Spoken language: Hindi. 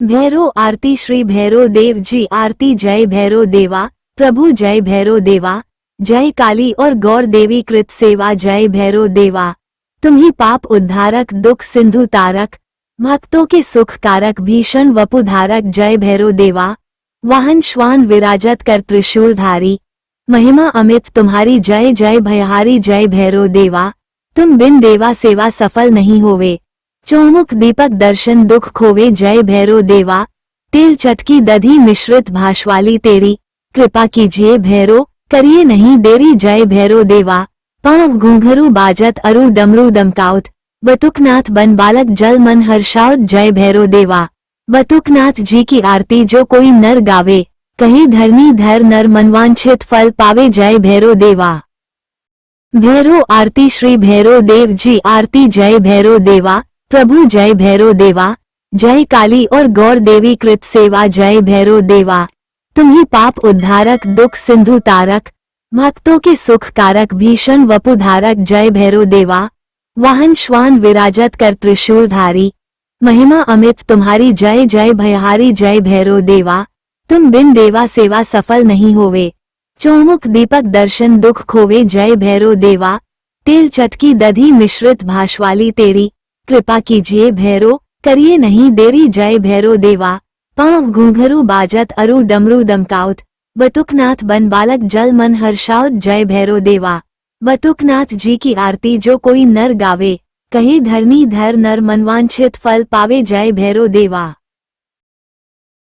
भैरो आरती श्री भैरो देव जी आरती। जय भैरो देवा प्रभु जय भैरो देवा। जय काली और गौर देवी कृत सेवा। जय भैरो देवा तुम्ही पाप उद्धारक दुख सिंधु तारक भक्तों के सुख कारक भीषण वपुधारक। जय भैरो देवा वाहन श्वान विराजत कर त्रिशूलधारी महिमा अमित तुम्हारी। जय जय भयहारी। जय भैरो देवा तुम बिन देवा सेवा सफल नहीं होवे चौमुख दीपक दर्शन दुख खोवे। जय भैरो देवा तेल चटकी दधी मिश्रित भाषवाली तेरी कृपा कीजिए भैरो करिए नहीं देरी। जय भैरो देवा पांव घूंघरू बाजत अरु डमरू दमकाउत बटुकनाथ बन बालक जल मन हर्षाउत। जय भैरो देवा बटुकनाथ जी की आरती जो कोई नर गावे कहीं धरनी धर नर मनवांछित फल पावे। जय भैरो देवा भैरो आरती श्री भैरो देव जी आरती। जय भैरो देवा प्रभु जय भैरो देवा। जय काली और गौर देवी कृत सेवा। जय भैरो देवा तुम्ही पाप उद्धारक दुख सिंधु तारक भक्तों के सुख कारक भीषण वपुधारक। जय भैरो देवा वाहन श्वान विराजत कर त्रिशूलधारी महिमा अमित तुम्हारी। जय जय भयहारी। जय भैरो देवा तुम बिन देवा सेवा सफल नहीं होवे चौमुख दीपक दर्शन दुख खोवे। जय भैरो देवा तेल चटकी दधी मिश्रित भाषवाली तेरी कृपा कीजिए भैरो करिए नहीं देरी। जय भैरो देवा पांव घूंघरू बाजत अरु डमरू दमकाउत बटुकनाथ बन बालक जल मन हर्षाउत। जय भैरो देवा बटुकनाथ जी की आरती जो कोई नर गावे कहीं धरनी धर नर मनवांछित फल पावे। जय भैरो देवा।